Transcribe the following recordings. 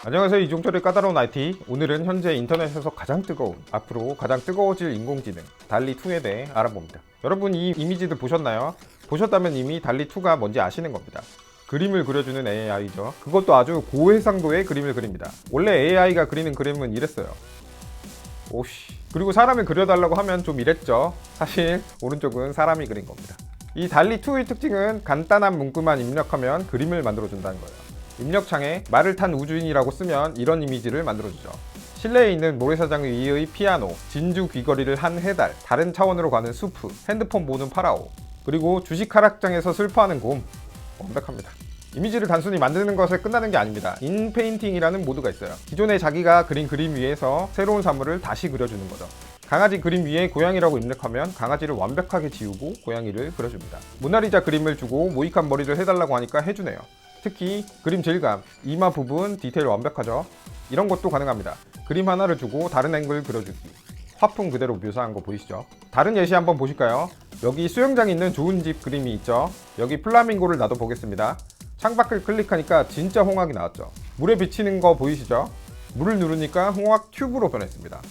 안녕하세요. 이종철의 까다로운 IT. 오늘은 현재 인터넷에서 가장 뜨거운, 앞으로 가장 뜨거워질 인공지능 달리2에 대해 알아봅니다. 여러분 이 이미지들 보셨나요? 보셨다면 이미 달리2가 뭔지 아시는 겁니다. 그림을 그려주는 AI죠. 그것도 아주 고해상도의 그림을 그립니다. 원래 AI가 그리는 그림은 이랬어요. 오씨. 그리고 사람을 그려달라고 하면 좀 이랬죠. 사실 오른쪽은 사람이 그린 겁니다. 이 달리2의 특징은 간단한 문구만 입력하면 그림을 만들어준다는 거예요. 입력창에 말을 탄 우주인이라고 쓰면 이런 이미지를 만들어주죠. 실내에 있는 모래사장 위의 피아노, 진주 귀걸이를 한 해달, 다른 차원으로 가는 수프, 핸드폰 보는 파라오, 그리고 주식 하락장에서 슬퍼하는 곰. 완벽합니다. 이미지를 단순히 만드는 것에 끝나는 게 아닙니다. 인페인팅이라는 모드가 있어요. 기존에 자기가 그린 그림 위에서 새로운 사물을 다시 그려주는 거죠. 강아지 그림 위에 고양이라고 입력하면 강아지를 완벽하게 지우고 고양이를 그려줍니다. 모나리자 그림을 주고 모이칸 머리를 해달라고 하니까 해주네요. 특히 그림 질감, 이마 부분 디테일 완벽하죠. 이런 것도 가능합니다. 그림 하나를 주고 다른 앵글 그려주기. 화풍 그대로 묘사한 거 보이시죠? 다른 예시 한번 보실까요? 여기 수영장 있는 좋은 집 그림이 있죠. 여기 플라밍고를 놔둬 보겠습니다. 창밖을 클릭하니까 진짜 홍학이 나왔죠. 물에 비치는 거 보이시죠? 물을 누르니까 홍학 튜브로 변했습니다.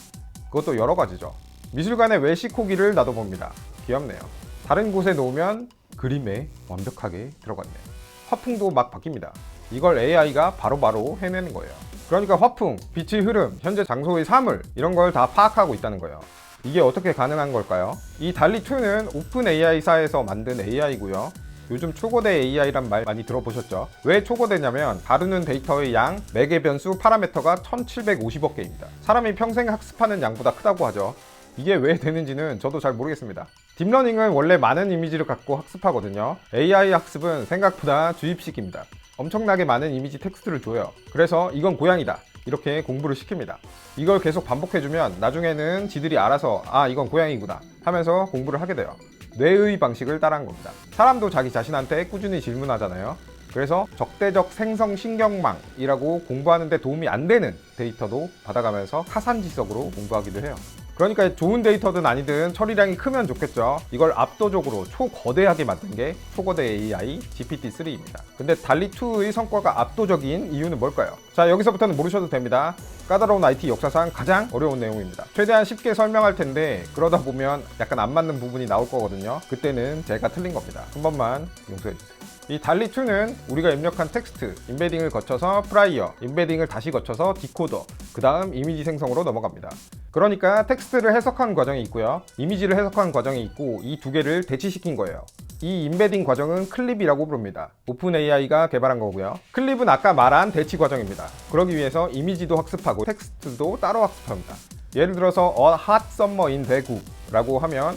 그것도 여러 가지죠. 미술관에 외식호기를 놔둬 봅니다. 귀엽네요. 다른 곳에 놓으면 그림에 완벽하게 들어갔네요. 화풍도 막 바뀝니다. 이걸 AI가 바로바로 해내는 거예요. 그러니까 화풍, 빛의 흐름, 현재 장소의 사물 이런 걸 다 파악하고 있다는 거예요. 이게 어떻게 가능한 걸까요? 이 달리2는 오픈 AI사에서 만든 AI고요. 요즘 초거대 AI란 말 많이 들어보셨죠? 왜 초거대냐면 다루는 데이터의 양, 매개 변수, 파라미터가 1750억 개입니다. 사람이 평생 학습하는 양보다 크다고 하죠. 이게 왜 되는지는 저도 잘 모르겠습니다. 딥러닝은 원래 많은 이미지를 갖고 학습하거든요. AI 학습은 생각보다 주입식입니다. 엄청나게 많은 이미지 텍스트를 줘요. 그래서 이건 고양이다 이렇게 공부를 시킵니다. 이걸 계속 반복해주면 나중에는 지들이 알아서 아 이건 고양이구나 하면서 공부를 하게 돼요. 뇌의 방식을 따라한 겁니다. 사람도 자기 자신한테 꾸준히 질문하잖아요. 그래서 적대적 생성 신경망이라고 공부하는데 도움이 안 되는 데이터도 받아가면서 타산지석으로 공부하기도 해요. 그러니까 좋은 데이터든 아니든 처리량이 크면 좋겠죠. 이걸 압도적으로 초거대하게 만든 게 초거대 AI GPT-3입니다. 근데 달리2의 성과가 압도적인 이유는 뭘까요? 자, 여기서부터는 모르셔도 됩니다. 까다로운 IT 역사상 가장 어려운 내용입니다. 최대한 쉽게 설명할 텐데 그러다 보면 약간 안 맞는 부분이 나올 거거든요. 그때는 제가 틀린 겁니다. 한 번만 용서해 주세요. 이 달리2는 우리가 입력한 텍스트, 인베딩을 거쳐서 프라이어, 인베딩을 다시 거쳐서 디코더, 그 다음 이미지 생성으로 넘어갑니다. 그러니까 텍스트를 해석한 과정이 있고요. 이미지를 해석한 과정이 있고 이 두 개를 대치시킨 거예요. 이 인베딩 과정은 클립이라고 부릅니다. 오픈 AI가 개발한 거고요. 클립은 아까 말한 대치 과정입니다. 그러기 위해서 이미지도 학습하고 텍스트도 따로 학습합니다. 예를 들어서 A hot summer in 대구라고 하면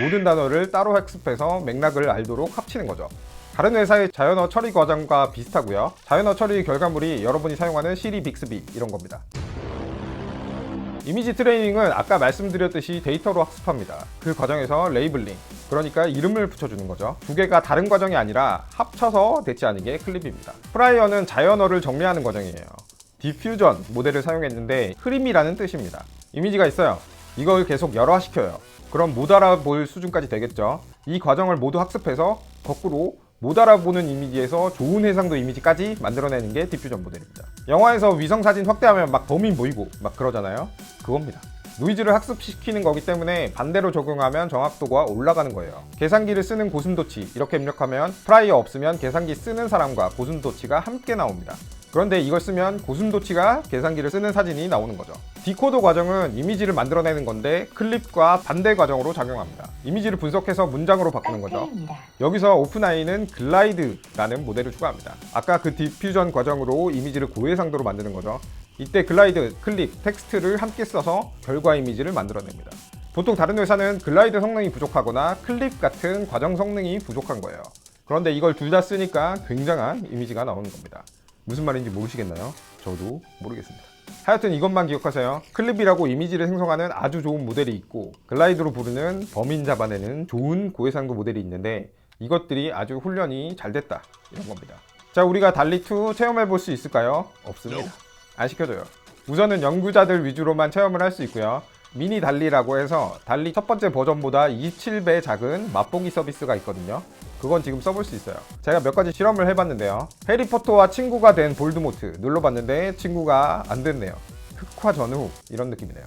모든 단어를 따로 학습해서 맥락을 알도록 합치는 거죠. 다른 회사의 자연어 처리 과정과 비슷하고요. 자연어 처리 결과물이 여러분이 사용하는 시리, 빅스비 이런 겁니다. 이미지 트레이닝은 아까 말씀드렸듯이 데이터로 학습합니다. 그 과정에서 레이블링, 그러니까 이름을 붙여주는 거죠. 두 개가 다른 과정이 아니라 합쳐서 대치하는 게 클립입니다. 프라이어는 자연어를 정리하는 과정이에요. 디퓨전 모델을 사용했는데 흐림이라는 뜻입니다. 이미지가 있어요. 이걸 계속 열화시켜요. 그럼 못 알아볼 수준까지 되겠죠. 이 과정을 모두 학습해서 거꾸로 못 알아보는 이미지에서 좋은 해상도 이미지까지 만들어내는 게 디퓨전 모델입니다. 영화에서 위성사진 확대하면 막 범인 보이고 막 그러잖아요. 그겁니다. 노이즈를 학습시키는 거기 때문에 반대로 적용하면 정확도가 올라가는 거예요. 계산기를 쓰는 고슴도치 이렇게 입력하면 프라이어 없으면 계산기 쓰는 사람과 고슴도치가 함께 나옵니다. 그런데 이걸 쓰면 고슴도치가 계산기를 쓰는 사진이 나오는 거죠. 디코더 과정은 이미지를 만들어내는 건데 클립과 반대 과정으로 작용합니다. 이미지를 분석해서 문장으로 바꾸는 거죠. 여기서 오픈AI는 글라이드라는 모델을 추가합니다. 아까 그 디퓨전 과정으로 이미지를 고해상도로 만드는 거죠. 이때 글라이드, 클립, 텍스트를 함께 써서 결과 이미지를 만들어냅니다. 보통 다른 회사는 글라이드 성능이 부족하거나 클립 같은 과정 성능이 부족한 거예요. 그런데 이걸 둘 다 쓰니까 굉장한 이미지가 나오는 겁니다. 무슨 말인지 모르시겠나요? 저도 모르겠습니다. 하여튼 이것만 기억하세요. 클립이라고 이미지를 생성하는 아주 좋은 모델이 있고 글라이드로 부르는 범인 잡아내는 좋은 고해상도 모델이 있는데 이것들이 아주 훈련이 잘 됐다 이런 겁니다. 자, 우리가 달리2 체험해 볼 수 있을까요? 없습니다. 안 시켜줘요. 우선은 연구자들 위주로만 체험을 할 수 있고요. 미니 달리라고 해서 달리 첫 번째 버전보다 27배 작은 맛보기 서비스가 있거든요. 그건 지금 써볼 수 있어요. 제가 몇 가지 실험을 해봤는데요. 해리포터와 친구가 된 볼드모트 눌러봤는데 친구가 안 됐네요. 흑화 전후 이런 느낌이네요.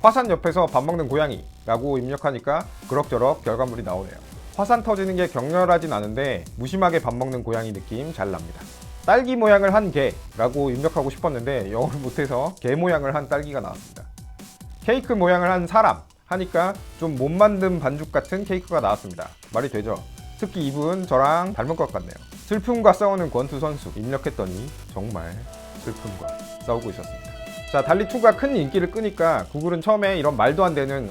화산 옆에서 밥 먹는 고양이 라고 입력하니까 그럭저럭 결과물이 나오네요. 화산 터지는 게 격렬하진 않은데 무심하게 밥 먹는 고양이 느낌 잘 납니다. 딸기 모양을 한 개라고 입력하고 싶었는데 영어를 못해서 개 모양을 한 딸기가 나왔습니다. 케이크 모양을 한 사람 하니까 좀 못 만든 반죽 같은 케이크가 나왔습니다. 말이 되죠? 특히 이분 저랑 닮은 것 같네요. 슬픔과 싸우는 권투 선수 입력했더니 정말 슬픔과 싸우고 있었습니다. 자, 달리2가 큰 인기를 끄니까 구글은 처음에 이런 말도 안 되는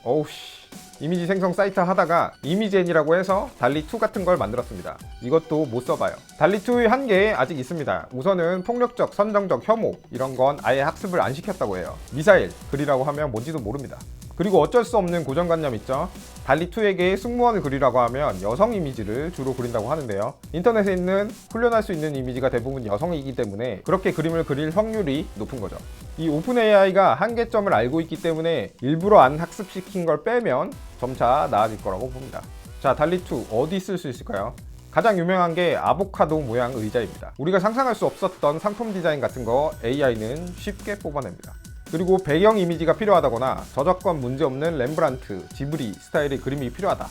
어우씨 이미지 생성 사이트 하다가 이미젠이라고 해서 달리2 같은 걸 만들었습니다. 이것도 못 써봐요. 달리2의 한계 아직 있습니다. 우선은 폭력적, 선정적 혐오 이런 건 아예 학습을 안 시켰다고 해요. 미사일 그리라고 하면 뭔지도 모릅니다. 그리고 어쩔 수 없는 고정관념 있죠. 달리2에게 승무원을 그리라고 하면 여성 이미지를 주로 그린다고 하는데요. 인터넷에 있는 훈련할 수 있는 이미지가 대부분 여성이기 때문에 그렇게 그림을 그릴 확률이 높은 거죠. 이 오픈 AI가 한계점을 알고 있기 때문에 일부러 안 학습시킨 걸 빼면 점차 나아질 거라고 봅니다. 자, 달리2 어디 쓸 수 있을까요? 가장 유명한 게 아보카도 모양 의자입니다. 우리가 상상할 수 없었던 상품 디자인 같은 거 AI는 쉽게 뽑아냅니다. 그리고 배경 이미지가 필요하다거나 저작권 문제 없는 렘브란트, 지브리 스타일의 그림이 필요하다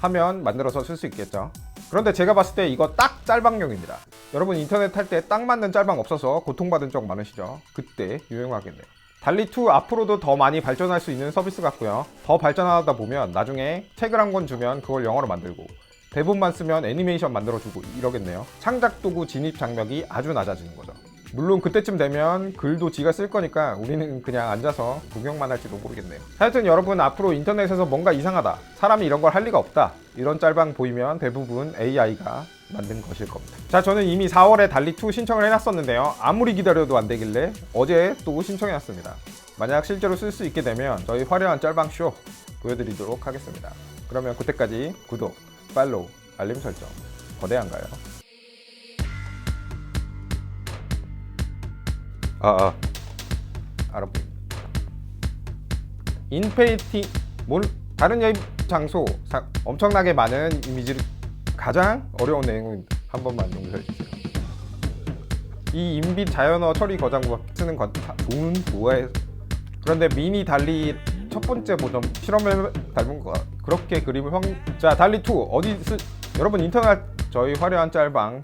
하면 만들어서 쓸 수 있겠죠. 그런데 제가 봤을 때 이거 딱 짤방용입니다. 여러분 인터넷 할 때 딱 맞는 짤방 없어서 고통받은 적 많으시죠? 그때 유용하겠네요. 달리2 앞으로도 더 많이 발전할 수 있는 서비스 같고요. 더 발전하다 보면 나중에 책을 한 권 주면 그걸 영어로 만들고 대본만 쓰면 애니메이션 만들어주고 이러겠네요. 창작 도구 진입 장벽이 아주 낮아지는 거죠. 물론 그때쯤 되면 글도 지가 쓸 거니까 우리는 그냥 앉아서 구경만 할지도 모르겠네요. 하여튼 여러분 앞으로 인터넷에서 뭔가 이상하다, 사람이 이런 걸 할 리가 없다 이런 짤방 보이면 대부분 AI가 만든 것일 겁니다. 자, 저는 이미 4월에 달리2 신청을 해놨었는데요. 아무리 기다려도 안 되길래 어제 또 신청해놨습니다. 만약 실제로 쓸 수 있게 되면 저희 화려한 짤방 쇼 보여드리도록 하겠습니다. 그러면 그때까지 구독, 팔로우, 알림 설정 거대한가요? 알아보입니다. 인페이티 다른 여행 장소 엄청나게 많은 이미지를 가장 어려운 내용입니다. 한 번만 용서해 주세요. 이 인빗 자연어 처리 거장부가 쓰는 건 좋은 도화에 그런데 미니 달리 첫 번째 버전 실험을 닮은 거 그렇게 그림을 자, 달리2 어디 여러분 인터넷 저희 화려한 짤방